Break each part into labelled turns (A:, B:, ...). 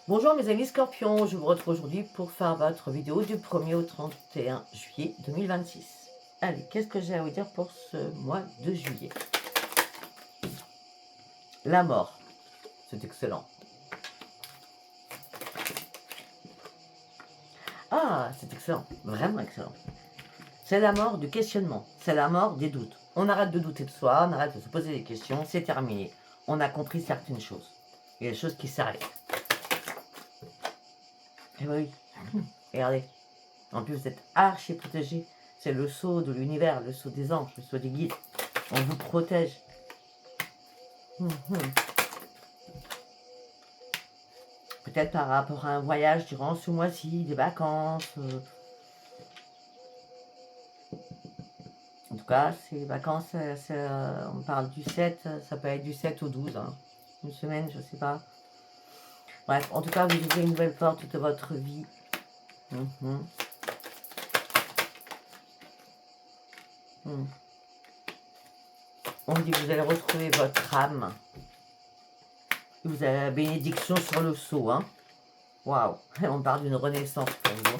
A: Bonjour mes amis scorpions, je vous retrouve aujourd'hui pour faire votre vidéo du 1er au 31 juillet 2026. Allez, qu'est-ce que j'ai à vous dire pour ce mois de juillet? La mort, c'est excellent. Ah, c'est excellent, vraiment excellent. C'est la mort du questionnement, c'est la mort des doutes. On arrête de douter de soi, on arrête de se poser des questions, c'est terminé. On a compris certaines choses. Il y a des choses qui s'arrêtent. Et oui, regardez. En plus, vous êtes archi protégé. C'est le sceau de l'univers, le sceau des anges, le sceau des guides. On vous protège. Peut-être par rapport à un voyage durant ce mois-ci, des vacances. En tout cas, ces vacances, on parle du 7, ça peut être du 7 au 12. Hein. Une semaine, je ne sais pas. Bref, en tout cas, vous ouvrez une nouvelle porte de votre vie. On dit que vous allez retrouver votre âme. Vous avez la bénédiction sur le sceau. Hein. Waouh, on parle d'une renaissance pour vous.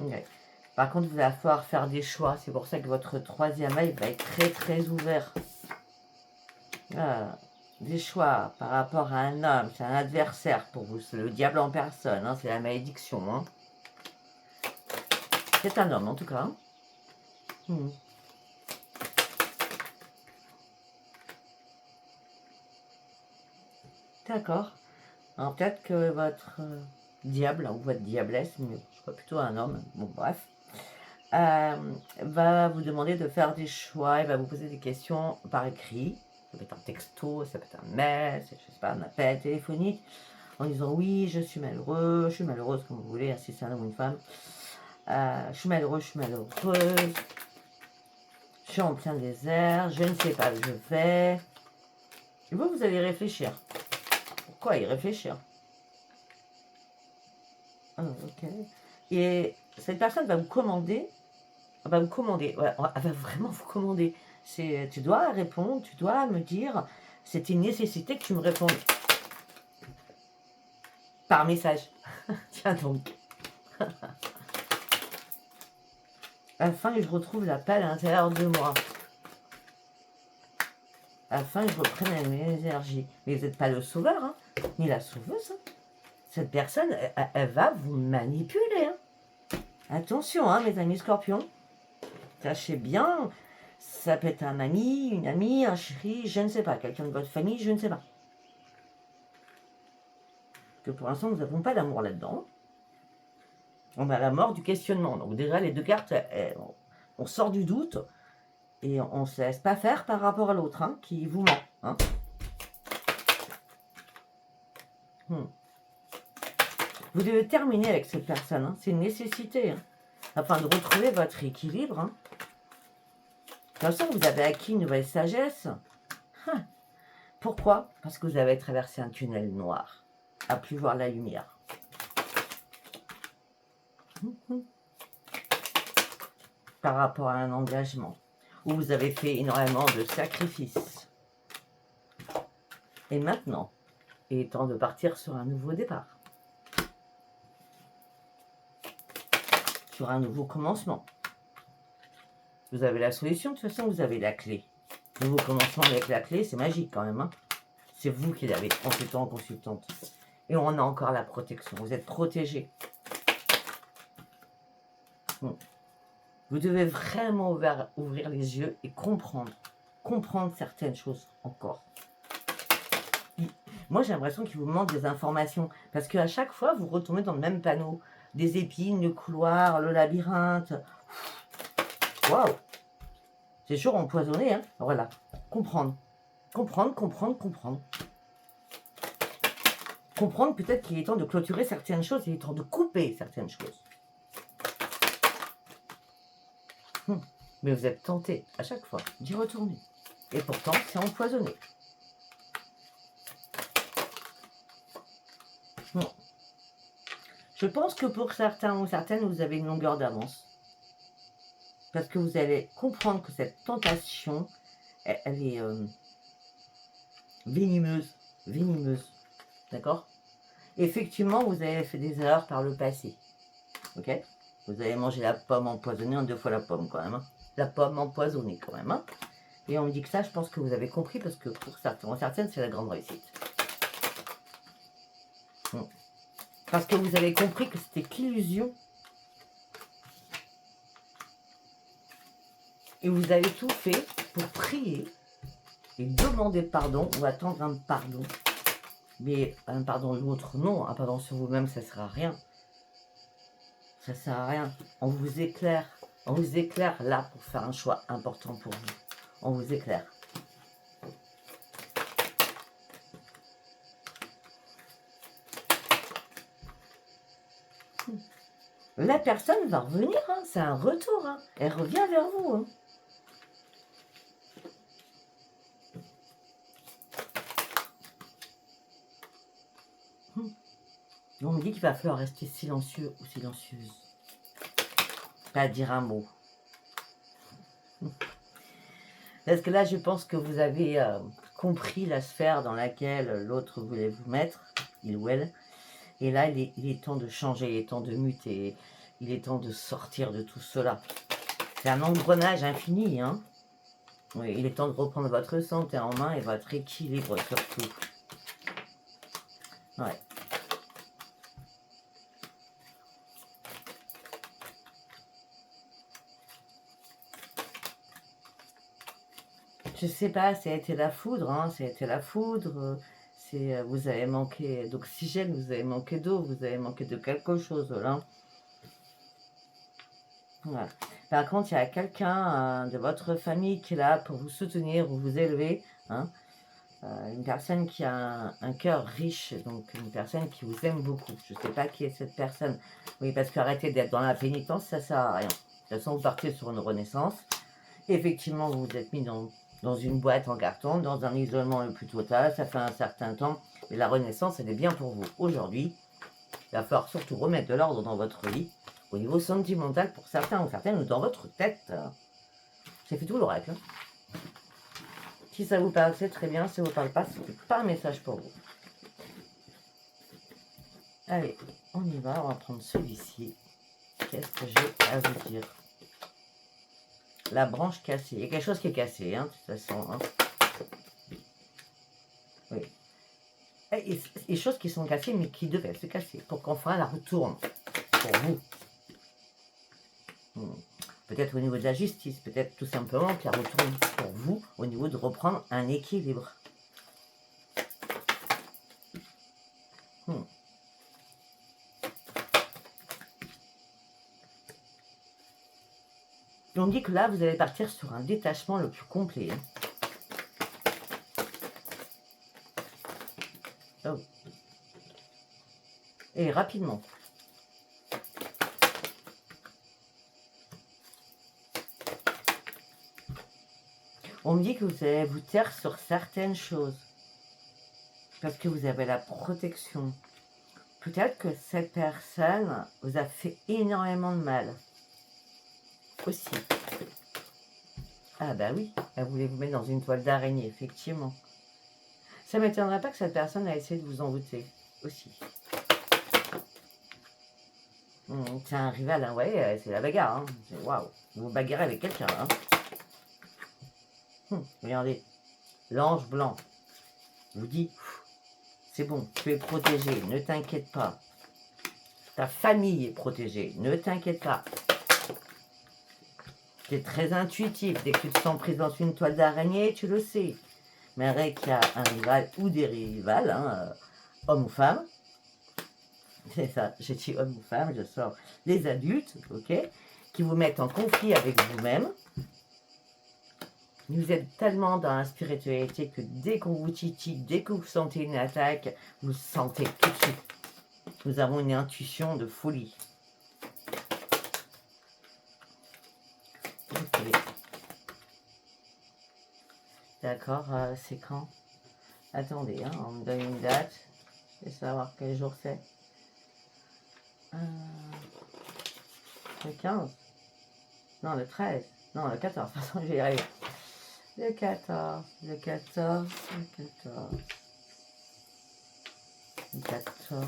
A: Okay. Par contre, vous allez falloir faire des choix. C'est pour ça que votre troisième œil va être très très ouvert. Des choix par rapport à un homme, c'est un adversaire pour vous. C'est le diable en personne, hein, c'est la malédiction. Hein. C'est un homme en tout cas. D'accord. Alors peut-être que votre diable ou votre diablesse, mais je crois plutôt un homme, bon bref, va vous demander de faire des choix, il va vous poser des questions par écrit. Ça peut être un texto, ça peut être un mail, je sais pas, un appel téléphonique, en disant oui, je suis malheureux, je suis malheureuse, comme vous voulez, si c'est un homme ou une femme. Je suis malheureux, je suis malheureuse, je suis en plein désert, je ne sais pas où je vais. Et vous allez réfléchir. Pourquoi y réfléchir? Ok. Et cette personne va vous commander, ouais, elle va vraiment vous commander. Tu dois répondre, tu dois me dire, c'est une nécessité que tu me répondes. Par message. Tiens donc. Afin que je retrouve la paix à l'intérieur de moi. Afin que je reprenne mes énergies. Mais vous n'êtes pas le sauveur, hein, ni la sauveuse. Hein. Cette personne, elle va vous manipuler. Hein. Attention, hein, mes amis scorpions. Sachez bien, ça peut être un ami, une amie, un chéri, je ne sais pas, quelqu'un de votre famille, je ne sais pas. Que pour l'instant, nous n'avons pas d'amour là-dedans. On a la mort du questionnement. Donc déjà, les deux cartes, on sort du doute et on ne se laisse pas faire par rapport à l'autre, hein, qui vous ment. Hein. Vous devez terminer avec cette personne, hein. C'est une nécessité, hein, afin de retrouver votre équilibre. Hein. De toute façon, vous avez acquis une nouvelle sagesse. Pourquoi? Parce que vous avez traversé un tunnel noir, à plus voir la lumière. Par rapport à un engagement, où vous avez fait énormément de sacrifices. Et maintenant, il est temps de partir sur un nouveau départ. Sur un nouveau commencement. Vous avez la solution, de toute façon, vous avez la clé. Nouveau commencement avec la clé, c'est magique quand même. Hein. C'est vous qui l'avez, consultant, consultante. Et on a encore la protection. Vous êtes protégé. Vous devez vraiment ouvrir les yeux et comprendre certaines choses encore. Moi, j'ai l'impression qu'il vous manque des informations. Parce qu'à chaque fois, vous retournez dans le même panneau. Des épines, le couloir, le labyrinthe. Waouh! C'est toujours empoisonné, hein? Voilà. Comprendre. Comprendre. Comprendre peut-être qu'il est temps de clôturer certaines choses, il est temps de couper certaines choses. Mais vous êtes tenté à chaque fois d'y retourner. Et pourtant, c'est empoisonné. Je pense que pour certains ou certaines, vous avez une longueur d'avance. Parce que vous allez comprendre que cette tentation, elle est venimeuse. D'accord? Effectivement, vous avez fait des erreurs par le passé. Ok? Vous avez mangé la pomme empoisonnée en 2 fois la pomme quand même. Hein. La pomme empoisonnée quand même. Hein. Et on me dit que ça, je pense que vous avez compris parce que pour certaines, c'est la grande réussite. Parce que vous avez compris que c'était qu'illusion. Et vous avez tout fait pour prier et demander pardon ou attendre un pardon. Mais un pardon de l'autre, non. Un pardon sur vous-même, ça ne sert à rien. Ça ne sert à rien. On vous éclaire. On vous éclaire là pour faire un choix important pour vous. On vous éclaire. La personne va revenir, hein. C'est un retour. Hein. Elle revient vers vous. Hein. On me dit qu'il va falloir rester silencieux ou silencieuse. Pas dire un mot. Parce que là, je pense que vous avez compris la sphère dans laquelle l'autre voulait vous mettre, il ou elle. Et là, il est temps de changer, il est temps de muter, il est temps de sortir de tout cela. C'est un engrenage infini, hein. Oui, il est temps de reprendre votre santé en main et votre équilibre surtout. Ouais. Je sais pas, ça a été la foudre, hein, ça a été la foudre. Vous avez manqué d'oxygène, vous avez manqué d'eau, vous avez manqué de quelque chose là. Voilà. Par contre, il y a quelqu'un de votre famille qui est là pour vous soutenir ou vous élever. Hein. Une personne qui a un cœur riche, donc une personne qui vous aime beaucoup. Je ne sais pas qui est cette personne. Oui, parce qu'arrêter d'être dans la pénitence, ça ne sert à rien. De toute façon, vous partez sur une renaissance. Effectivement, vous vous êtes mis dans une boîte en carton, dans un isolement le plus total. Ça fait un certain temps. Et la renaissance, elle est bien pour vous. Aujourd'hui, il va falloir surtout remettre de l'ordre dans votre vie. Au niveau sentimental, pour certains ou certaines, ou dans votre tête. Ça fait tout le règle. Si ça vous parle, c'est très bien. Si ça vous parle pas, c'est pas un message pour vous. Allez, on y va. On va prendre celui-ci. Qu'est-ce que j'ai à vous dire? La branche cassée. Il y a quelque chose qui est cassé, hein, de toute façon. Hein. Oui. Et des choses qui sont cassées, mais qui devaient se casser pour qu'enfin la retourne pour vous. Peut-être au niveau de la justice, peut-être tout simplement qu'elle retourne pour vous au niveau de reprendre un équilibre. On dit que là, vous allez partir sur un détachement le plus complet. Hein. Oh. Et rapidement. On me dit que vous allez vous taire sur certaines choses. Parce que vous avez la protection. Peut-être que cette personne vous a fait énormément de mal. Aussi. Ah bah oui, elle voulait vous mettre dans une toile d'araignée, effectivement. Ça ne m'étonnerait pas que cette personne a essayé de vous envoûter. Aussi. C'est un rival, hein, ouais, c'est la bagarre. Hein. Waouh, vous bagarrez avec quelqu'un. Hein. Regardez, l'ange blanc vous dit, c'est bon, tu es protégé, ne t'inquiète pas. Ta famille est protégée, ne t'inquiète pas. Tu es très intuitif, dès que tu te sens prise dans une toile d'araignée, tu le sais. Mais vrai qu'il y a un rival ou des rivales, hein, homme ou femme, c'est ça, je dis homme ou femme, je sors les adultes, ok, qui vous mettent en conflit avec vous-même. Vous êtes tellement dans la spiritualité que dès qu'on vous titille, dès que vous sentez une attaque, vous sentez tout de suite. Nous avons une intuition de folie. Okay. D'accord, c'est quand? Attendez, hein, on me donne une date. Je vais savoir quel jour c'est. Le 15? Non, le 13. Non, le 14. De toute façon, je vais y arriver. Le 14, le 14, le 14. Le 14.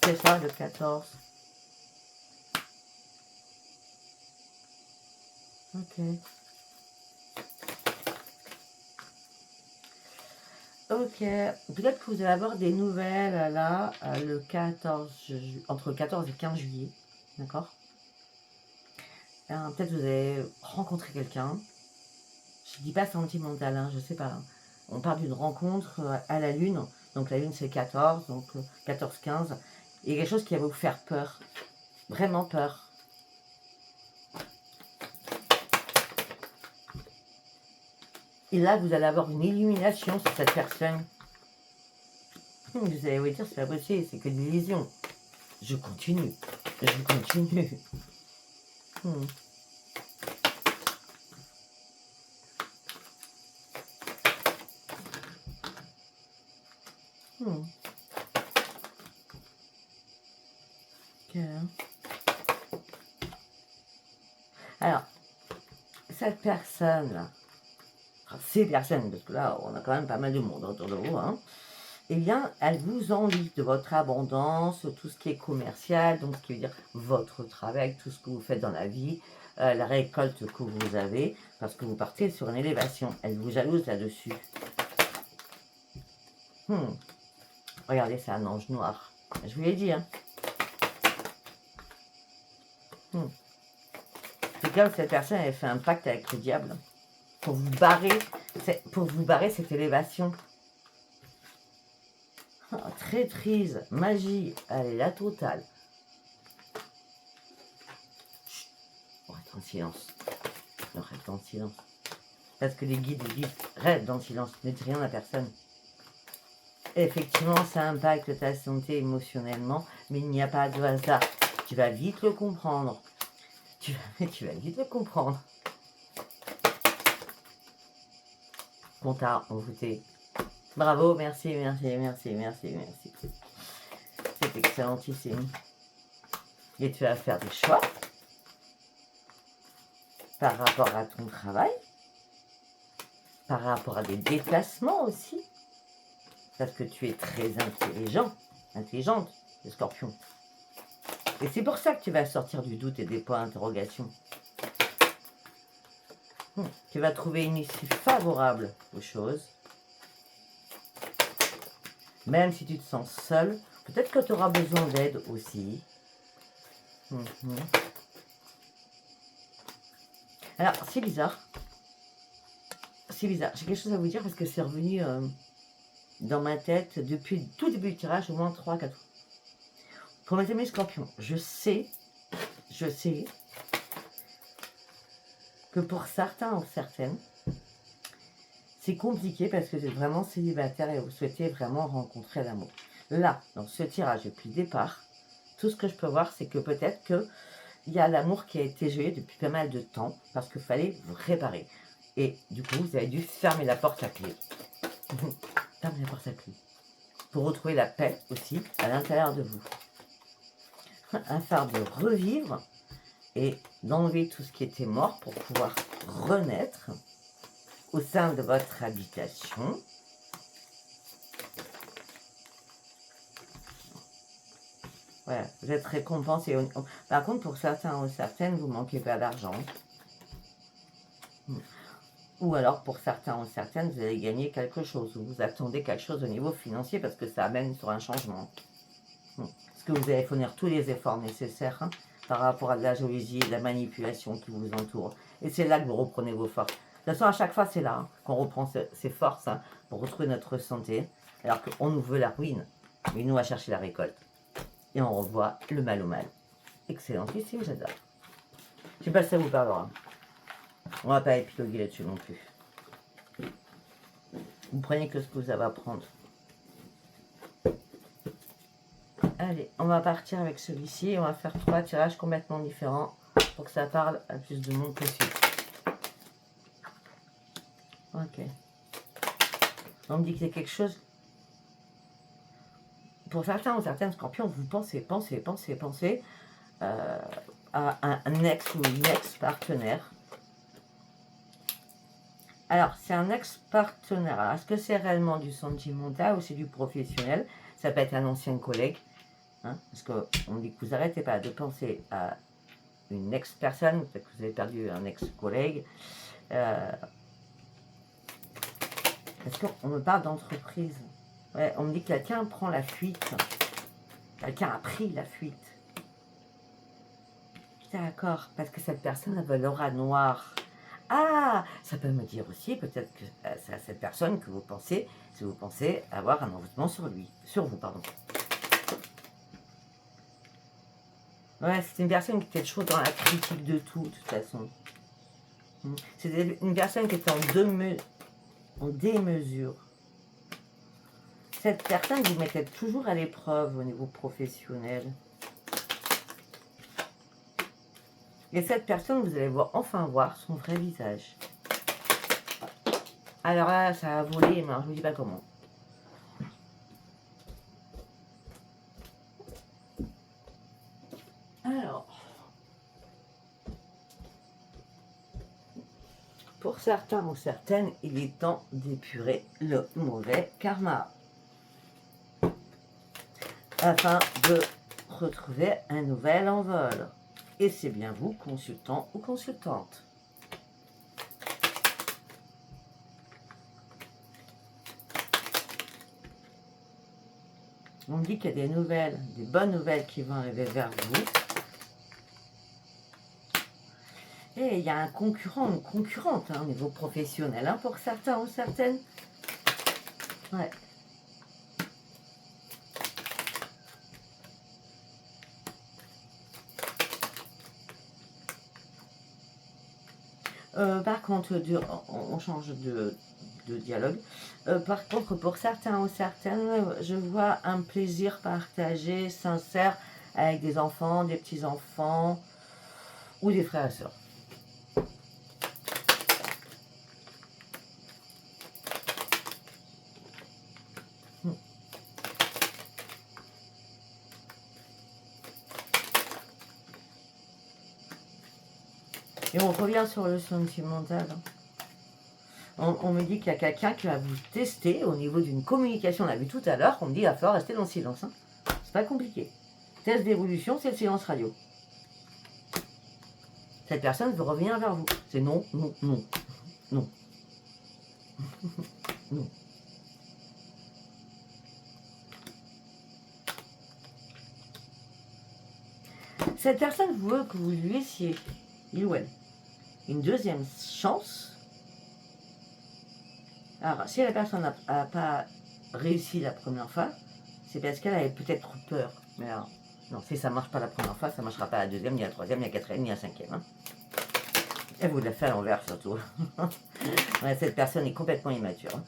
A: C'est ça, le 14. Ok. Ok. Peut-être que vous allez avoir des nouvelles là, le 14, entre le 14 et 15 juillet. D'accord. Peut-être vous allez rencontrer quelqu'un. Je dis pas sentimental, hein, je sais pas. On parle d'une rencontre à la lune. Donc la lune c'est 14, donc 14-15. Il y a quelque chose qui va vous faire peur. Vraiment peur. Et là, vous allez avoir une illumination sur cette personne. Vous allez vous dire, c'est pas possible, c'est que de l'illusion. Je continue. Je continue. Hmm. Hmm. Ok. Alors, cette personne-là, enfin, ces personnes, parce que là, on a quand même pas mal de monde autour de vous, hein, eh bien, elle vous envie de votre abondance, tout ce qui est commercial, donc ce qui veut dire votre travail, tout ce que vous faites dans la vie, la récolte que vous avez, parce que vous partez sur une élévation. Elle vous jalouse là-dessus. Regardez, c'est un ange noir. Je vous l'ai dit, hein. C'est comme cette personne avait fait un pacte avec le diable pour vous barrer cette élévation. Oh, traîtrise, magie, allez, la totale. Chut, on reste en silence. On reste en silence. Parce que les guides disent, reste dans le silence, ne dis rien à personne. Effectivement, ça impacte ta santé émotionnellement, mais il n'y a pas de hasard. Tu vas vite le comprendre. Tu vas vite le comprendre. On t'a envoûté. Bravo, merci, merci, merci, merci, merci. C'est excellentissime. Et tu vas faire des choix par rapport à ton travail, par rapport à des déplacements aussi, parce que tu es très intelligente, le scorpion. Et c'est pour ça que tu vas sortir du doute et des points d'interrogation. Tu vas trouver une issue favorable aux choses. Même si tu te sens seul, peut-être que tu auras besoin d'aide aussi. Alors, c'est bizarre. C'est bizarre. J'ai quelque chose à vous dire parce que c'est revenu dans ma tête depuis le tout début du tirage, au moins 3-4 fois. Pour mes amis scorpions, je sais que pour certains ou certaines, c'est compliqué parce que vous êtes vraiment célibataire et vous souhaitez vraiment rencontrer l'amour. Là, dans ce tirage depuis le départ, tout ce que je peux voir, c'est que peut-être qu'il y a l'amour qui a été gelé depuis pas mal de temps parce qu'il fallait vous réparer. Et du coup, vous avez dû fermer la porte à clé. Fermez la porte à clé. Pour retrouver la paix aussi à l'intérieur de vous. Afin de revivre et d'enlever tout ce qui était mort pour pouvoir renaître au sein de votre habitation. Voilà, vous êtes récompensé. Par contre, pour certains ou certaines, vous ne manquez pas d'argent. Ou alors, pour certains ou certaines, vous allez gagner quelque chose. Ou vous attendez quelque chose au niveau financier parce que ça amène sur un changement. Parce que vous allez fournir tous les efforts nécessaires par rapport à de la jalousie et de la manipulation qui vous entoure. Et c'est là que vous reprenez vos forces. De toute façon, à chaque fois, c'est là qu'on reprend ses forces pour retrouver notre santé. Alors qu'on nous veut la ruine. Mais nous, on va chercher la récolte. Et on revoit le mal au mal. Excellent, ici, j'adore. Je ne sais pas si ça vous parlera. On ne va pas épiloguer là-dessus non plus. Vous prenez que ce que vous avez à prendre. Allez, on va partir avec celui-ci et on va faire 3 tirages complètement différents pour que ça parle à plus de monde possible. Ok. On me dit que c'est quelque chose... Pour certains ou certaines scorpions, vous pensez à un ex ou une ex-partenaire. Alors, c'est un ex-partenaire. Est-ce que c'est réellement du sentimental ou c'est du professionnel? Ça peut être un ancien collègue. Hein, parce qu'on dit que vous n'arrêtez pas de penser à une ex-personne, peut-être que vous avez perdu un ex-collègue. Parce qu'on me parle d'entreprise. Ouais, on me dit que quelqu'un prend la fuite. Quelqu'un a pris la fuite. D'accord, parce que cette personne avait l'aura noire. Ah, ça peut me dire aussi peut-être que c'est à cette personne que vous pensez, si vous pensez avoir un envoûtement sur lui, sur vous, pardon. Ouais, c'est une personne qui était toujours dans la critique de tout, de toute façon. C'était une personne qui était en démesure. Cette personne vous mettait toujours à l'épreuve au niveau professionnel. Et cette personne, vous allez enfin voir son vrai visage. Alors là, ça a volé, mais alors je ne vous dis pas comment. Alors, pour certains ou certaines, il est temps d'épurer le mauvais karma. Afin de retrouver un nouvel envol. Et c'est bien vous, consultant ou consultante. On me dit qu'il y a des nouvelles, des bonnes nouvelles qui vont arriver vers vous. Et il y a un concurrent, une concurrente au niveau professionnel, hein, pour certains ou certaines. Ouais. Par contre, on change de dialogue. Par contre, pour certains ou certaines, je vois un plaisir partagé, sincère, avec des enfants, des petits-enfants ou des frères et sœurs. Et on revient sur le sentimental. On me dit qu'il y a quelqu'un qui va vous tester au niveau d'une communication. On a vu tout à l'heure, on me dit qu'il va falloir rester dans le silence. Hein. C'est pas compliqué. Test d'évolution, c'est le silence radio. Cette personne veut revenir vers vous. C'est non, non, non, non. Non. Cette personne veut que vous lui laissiez, il ou elle, une deuxième chance. Alors, si la personne n'a pas réussi la première fois, c'est parce qu'elle avait peut-être peur. Mais alors, non, si ça ne marche pas la première fois, ça ne marchera pas la deuxième, ni la troisième, ni la quatrième, ni la cinquième. Hein. Et vous la fait à l'envers surtout. Ouais, cette personne est complètement immature. Hein.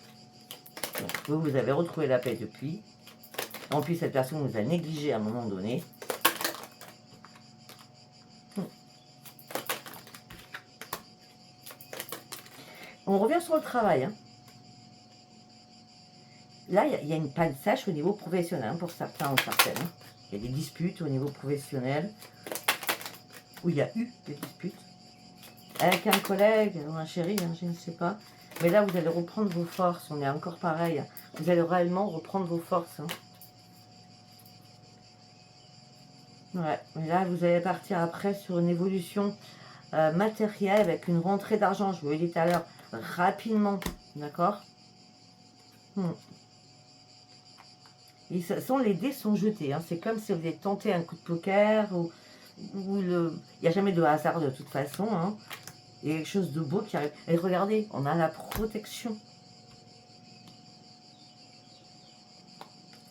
A: Donc, vous avez retrouvé la paix depuis. En plus, cette personne vous a négligé à un moment donné. On revient sur le travail. Hein. Là, il y a une panne sèche au niveau professionnel hein, pour certains ou certaines. Il y a des disputes au niveau professionnel. Où il y a eu des disputes. Avec un collègue ou un chéri, hein, je ne sais pas. Mais là, vous allez reprendre vos forces. On est encore pareil. Vous allez réellement reprendre vos forces. Hein. Ouais, mais là, vous allez partir après sur une évolution matérielle avec une rentrée d'argent. Je vous l'ai dit tout à l'heure, rapidement. D'accord. Et les dés sont jetés. Hein. C'est comme si vous avez tenté un coup de poker ou il n'y a jamais de hasard de toute façon. Hein. Il y a quelque chose de beau qui arrive. Et regardez, on a la protection.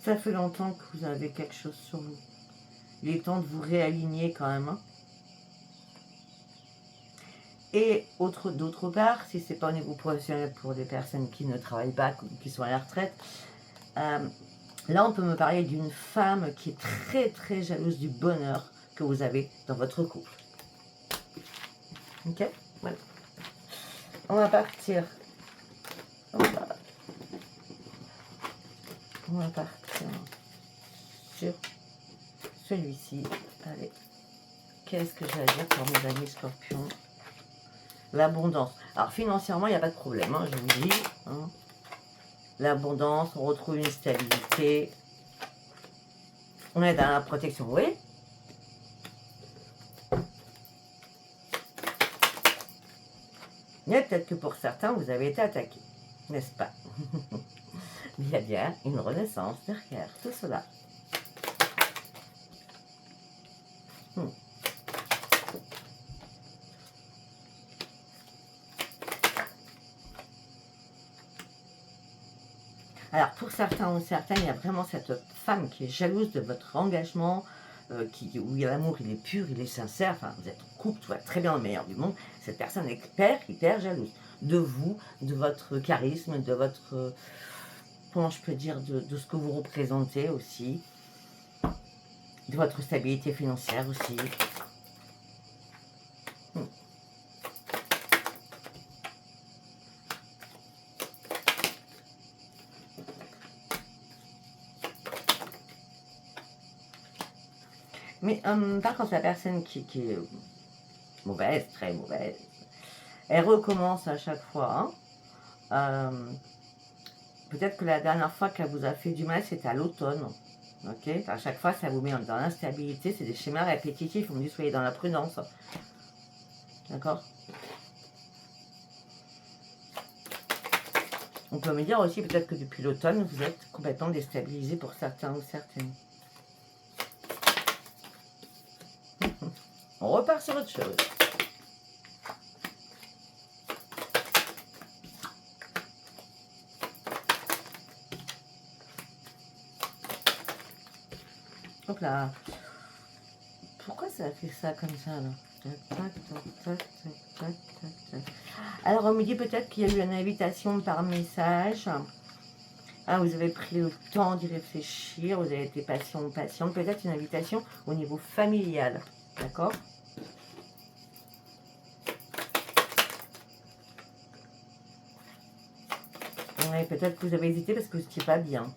A: Ça fait longtemps que vous avez quelque chose sur vous. Il est temps de vous réaligner quand même. Hein. Et d'autre part, si ce n'est pas au niveau professionnel pour des personnes qui ne travaillent pas, qui sont à la retraite, là on peut me parler d'une femme qui est très très jalouse du bonheur que vous avez dans votre couple. Ok, voilà. On va partir. On va partir sur celui-ci. Allez. Qu'est-ce que j'ai à dire pour mes amis scorpions? L'abondance. Alors financièrement, il n'y a pas de problème, hein, je vous dis. Hein. L'abondance, on retrouve une stabilité. On est dans la protection, oui. Mais peut-être que pour certains, vous avez été attaqué, n'est-ce pas? Il y a bien une renaissance derrière tout cela. Alors, pour certains ou certaines, il y a vraiment cette femme qui est jalouse de votre engagement, où l'amour, il est pur, il est sincère, enfin, vous êtes en couple, tout va très bien, le meilleur du monde. Cette personne est hyper jalouse de vous, de votre charisme, de votre, comment je peux dire, de ce que vous représentez aussi, de votre stabilité financière aussi. Mais par contre, la personne qui est mauvaise, très mauvaise, elle recommence à chaque fois. Hein. Peut-être que la dernière fois qu'elle vous a fait du mal, c'était à l'automne. Ok, à chaque fois, ça vous met dans l'instabilité. C'est des schémas répétitifs. On me dit, soyez dans la prudence. D'accord? On peut me dire aussi, peut-être que depuis l'automne, vous êtes complètement déstabilisé pour certains ou certaines. On repart sur autre chose. Hop là. Pourquoi ça fait ça comme ça là? Alors on me dit peut-être qu'il y a eu une invitation par message. Ah, vous avez pris le temps d'y réfléchir, vous avez été patient ou patiente. Peut-être une invitation au niveau familial. D'accord? Ouais, peut-être que vous avez hésité parce que vous n'étiez pas bien.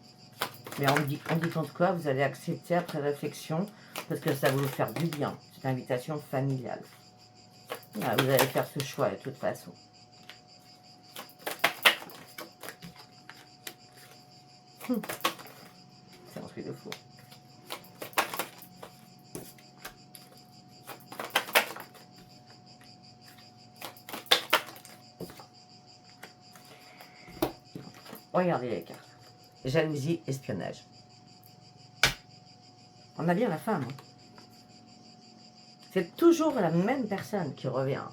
A: Mais on dit compte quoi, vous allez accepter après réflexion parce que ça va vous faire du bien, cette invitation familiale. Ah, vous allez faire ce choix de toute façon. C'est un truc de fou. Regardez les cartes. Jalousie, espionnage. On a bien la femme. Hein. C'est toujours la même personne qui revient.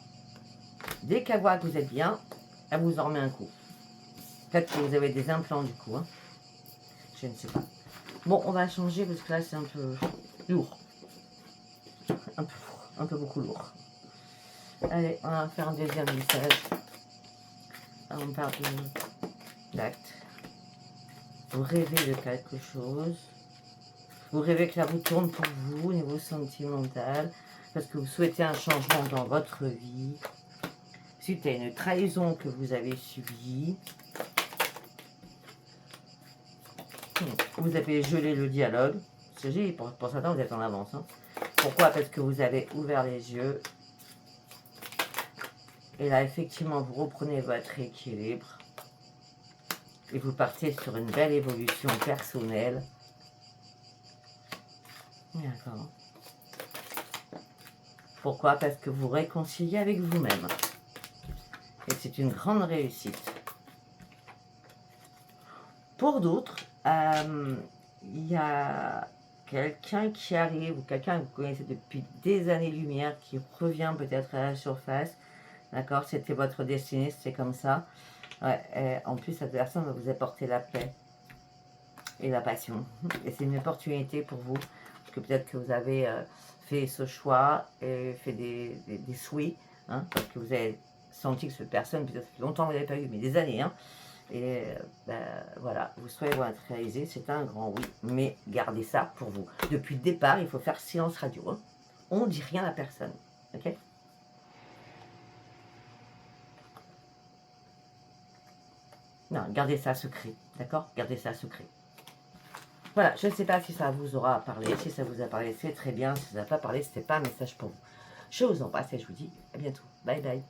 A: Dès qu'elle voit que vous êtes bien, elle vous en remet un coup. Peut-être que vous avez des implants du coup. Hein. Je ne sais pas. Bon, on va changer parce que là c'est un peu lourd. Un peu beaucoup lourd. Allez, on va faire un deuxième message. On parle d'acte. Vous rêvez de quelque chose. Vous rêvez que la roue tourne pour vous au niveau sentimental. Parce que vous souhaitez un changement dans votre vie. Suite à une trahison que vous avez subie. Vous avez gelé le dialogue. Pour certains, vous êtes en avance. Hein. Pourquoi? Parce que vous avez ouvert les yeux. Et là, effectivement, vous reprenez votre équilibre. Et vous partez sur une belle évolution personnelle. D'accord. Pourquoi? Parce que vous réconciliez avec vous-même. Et c'est une grande réussite. Pour d'autres, il y a quelqu'un qui arrive, ou quelqu'un que vous connaissez depuis des années-lumière, qui revient peut-être à la surface. D'accord? C'était votre destinée, c'est comme ça. Ouais, en plus, cette personne va vous apporter la paix et la passion. Et c'est une opportunité pour vous, parce que peut-être que vous avez fait ce choix et fait des souhaits, hein, parce que vous avez senti que cette personne, peut-être longtemps vous n'avez pas eu, mais des années, hein, et voilà, vos souhaits vont être réalisés, c'est un grand oui, mais gardez ça pour vous. Depuis le départ, il faut faire silence radio, hein. On ne dit rien à personne, ok? Non, gardez ça secret, d'accord? Gardez ça secret. Voilà, je ne sais pas si ça vous aura parlé. Si ça vous a parlé, c'est très bien. Si ça n'a pas parlé, ce n'était pas un message pour vous. Je vous embrasse et je vous dis à bientôt. Bye bye.